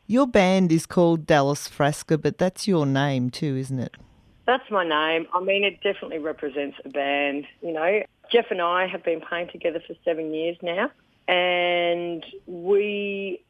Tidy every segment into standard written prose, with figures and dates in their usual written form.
Your band is called Dallas Frasca, but that's your name too, isn't it? That's my name. I mean, it definitely represents a band. Jeff and I have been playing together for 7 years now, and we,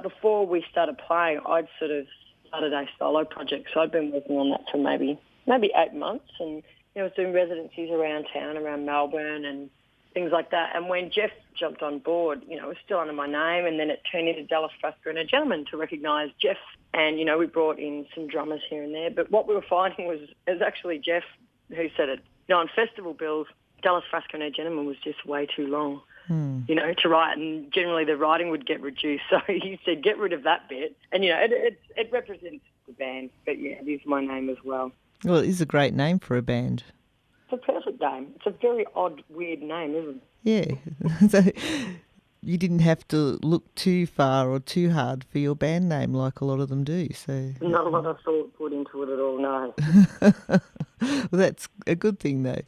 before we started playing, I'd sort of started a solo project, so I'd been working on that for maybe 8 months, and I was doing residencies around town, around Melbourne, and things like that. And when Jeff jumped on board, it was still under my name, and then it turned into Dallas Frasca and a Gentleman to recognise Jeff. And, we brought in some drummers here and there. But what we were finding was it was actually Jeff who said it. On festival bills, Dallas Frasca and a Gentleman was just way too long, to write. And generally the writing would get reduced. So he said, get rid of that bit. And, it represents the band. But, yeah, it is my name as well. Well, it is a great name for a band. It's a perfect name. It's a very odd, weird name, isn't it? Yeah. So you didn't have to look too far or too hard for your band name like a lot of them do. So not a lot of thought put into it at all, no. Well, that's a good thing, though.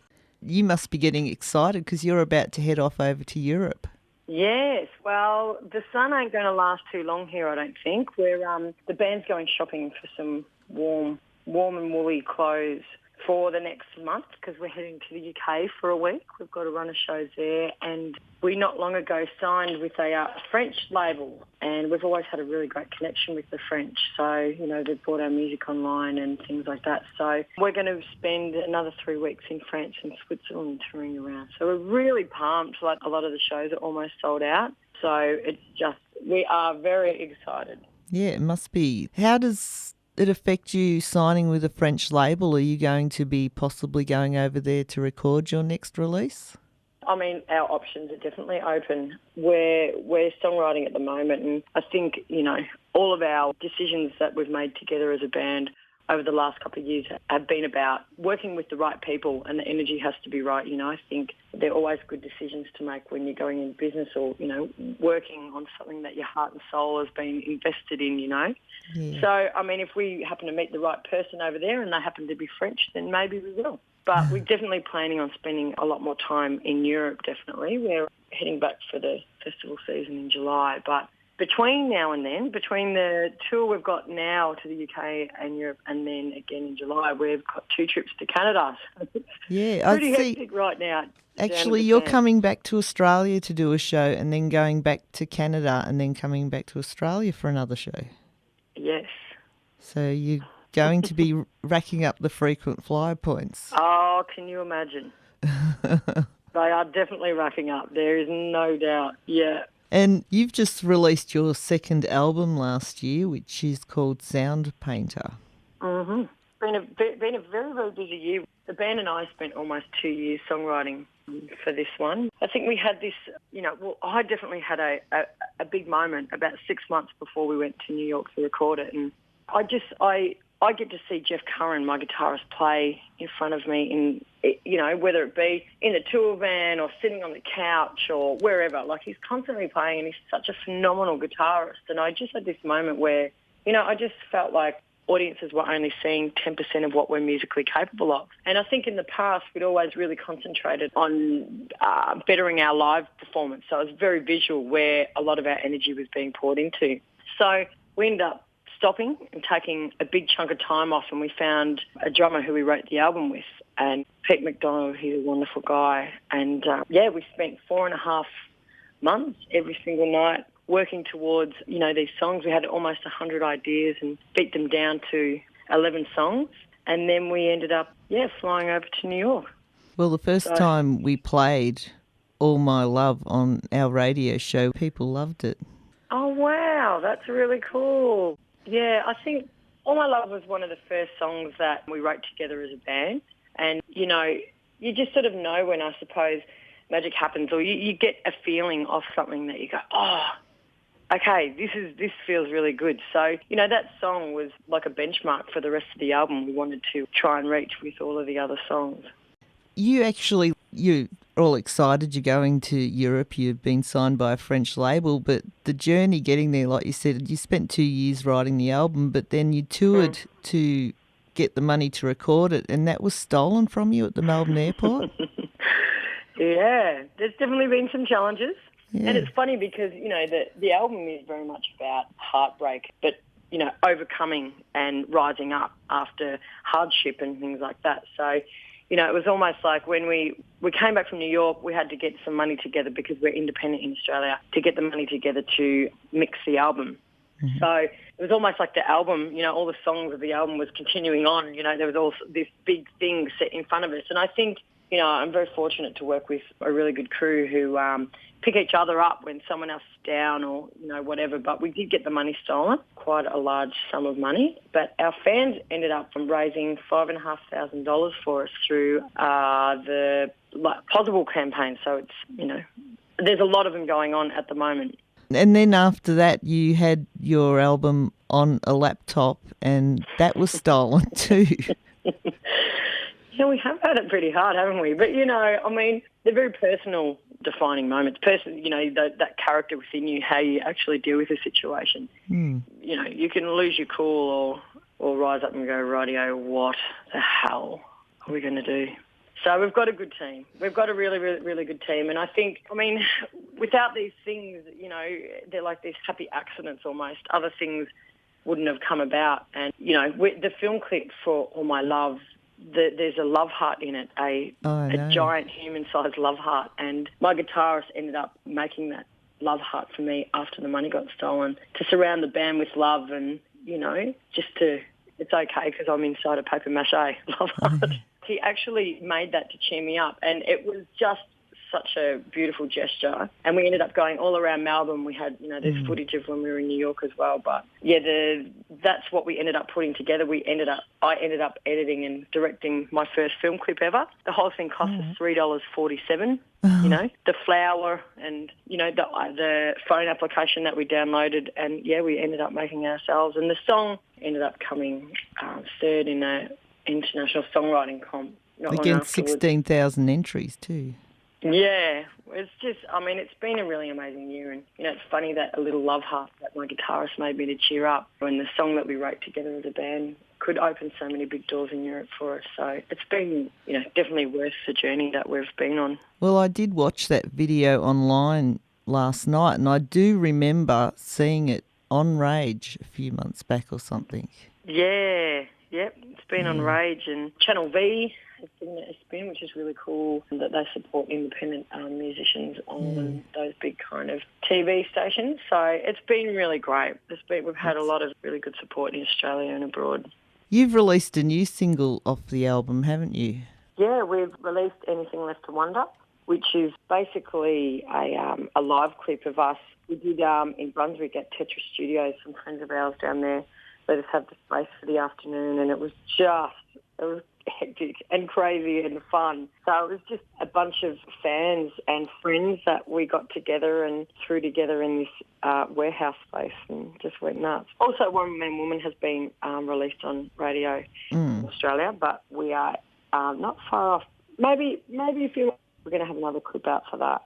You must be getting excited because you're about to head off over to Europe. Yes, well, the sun ain't going to last too long here, I don't think. The band's going shopping for some warm and woolly clothes for the next month because we're heading to the UK for a week. We've got a run of shows there, and we not long ago signed with a French label, and we've always had a really great connection with the French. So, they've brought our music online and things like that. So we're going to spend another 3 weeks in France and Switzerland touring around. So we're really pumped. Like, a lot of the shows are almost sold out. So we are very excited. Yeah, it must be. How does it affect you signing with a French label? Are you going to be possibly going over there to record your next release? I mean, our options are definitely open. We're songwriting at the moment, and I think, all of our decisions that we've made together as a band over the last couple of years have been about working with the right people, and the energy has to be right. I think they're always good decisions to make when you're going in business or, working on something that your heart and soul has been invested in, Yeah. So, I mean, if we happen to meet the right person over there and they happen to be French, then maybe we will. But we're definitely planning on spending a lot more time in Europe, definitely. We're heading back for the festival season in July. But between now and then, between the tour we've got now to the UK and Europe and then again in July, we've got 2 trips to Canada. Yeah, Pretty hectic right now. Actually, you're coming back to Australia to do a show and then going back to Canada and then coming back to Australia for another show. Yes. So you're going to be racking up the frequent flyer points. Oh, can you imagine? They are definitely racking up. There is no doubt. Yeah. And you've just released your second album last year, which is called Sound Painter. Mm-hmm. Been a very, very busy year. The band and I spent almost 2 years songwriting for this one. I think we had this, I definitely had a big moment about 6 months before we went to New York to record it. And I get to see Jeff Curran, my guitarist, play in front of me whether it be in the tour van or sitting on the couch or wherever. Like, he's constantly playing and he's such a phenomenal guitarist. And I just had this moment where, I just felt like audiences were only seeing 10% of what we're musically capable of. And I think in the past we'd always really concentrated on bettering our live performance. So it was very visual where a lot of our energy was being poured into. So we ended up stopping and taking a big chunk of time off, and we found a drummer who we wrote the album with, and Pete McDonald, he's a wonderful guy. And we spent 4.5 months every single night working towards, these songs. We had almost 100 ideas and beat them down to 11 songs. And then we ended up, flying over to New York. Well, the first time we played All My Love on our radio show, people loved it. Oh, wow, that's really cool. Yeah, I think All My Love was one of the first songs that we wrote together as a band. And, you just sort of know when, I suppose, magic happens, or you get a feeling of something that you go, oh, okay, this feels really good. So, that song was like a benchmark for the rest of the album. We wanted to try and reach with all of the other songs. You're all excited. You're going to Europe. You've been signed by a French label, but the journey getting there, like you said, you spent 2 years writing the album, but then you toured to get the money to record it, and that was stolen from you at the Melbourne airport? Yeah, there's definitely been some challenges. And it's funny because, the album is very much about heartbreak, but, overcoming and rising up after hardship and things like that. So, it was almost like when we came back from New York, we had to get some money together because we're independent in Australia, to get the money together to mix the album. Mm-hmm. So it was almost like the album, all the songs of the album was continuing on. There was all this big thing set in front of us. And I think, I'm very fortunate to work with a really good crew who pick each other up when someone else is down or, whatever. But we did get the money stolen, quite a large sum of money. But our fans ended up raising $5,500 for us through the Possible campaign. So it's, there's a lot of them going on at the moment. And then after that, you had your album on a laptop and that was stolen too. Yeah, we have had it pretty hard, haven't we? But, they're very personal defining moments. That character within you, how you actually deal with a situation. Mm. You can lose your cool or rise up and go, rightio, what the hell are we going to do? So we've got a good team. We've got a really, really, really good team. And I think, without these things, they're like these happy accidents almost. Other things wouldn't have come about. And, the film clip for All My Love, there's a love heart in it, a giant human-sized love heart. And my guitarist ended up making that love heart for me after the money got stolen, to surround the band with love and, it's okay because I'm inside a paper mache love heart. He actually made that to cheer me up, and it was just such a beautiful gesture. And we ended up going all around Melbourne. We had, there's footage of when we were in New York as well. But yeah, that's what we ended up putting together. I ended up editing and directing my first film clip ever. The whole thing cost us $3.47. The flower and the phone application that we downloaded, and we ended up making it ourselves. And the song ended up coming third in a international songwriting comp. Against 16,000 entries too. Yeah, it's just, it's been a really amazing year. And, it's funny that a little love heart that my guitarist made me to cheer up when the song that we wrote together as a band could open so many big doors in Europe for us. So it's been, definitely worth the journey that we've been on. Well, I did watch that video online last night, and I do remember seeing it on Rage a few months back or something. Yeah, yep. It's been on Rage and Channel V. It's been, which is really cool that they support independent musicians on those big kind of TV stations. So it's been really great. We've had a lot of really good support in Australia and abroad. You've released a new single off the album, haven't you? Yeah, we've released Anything Left to Wonder, which is basically a live clip of us. We did in Brunswick at Tetra Studios, some friends of ours down there let us have the space for the afternoon, and it was hectic and crazy and fun. So it was just a bunch of fans and friends that we got together and threw together in this warehouse space and just went nuts. Also, One Man Woman has been released on radio in Australia, but we are not far off. Maybe if we're going to have another clip out for that.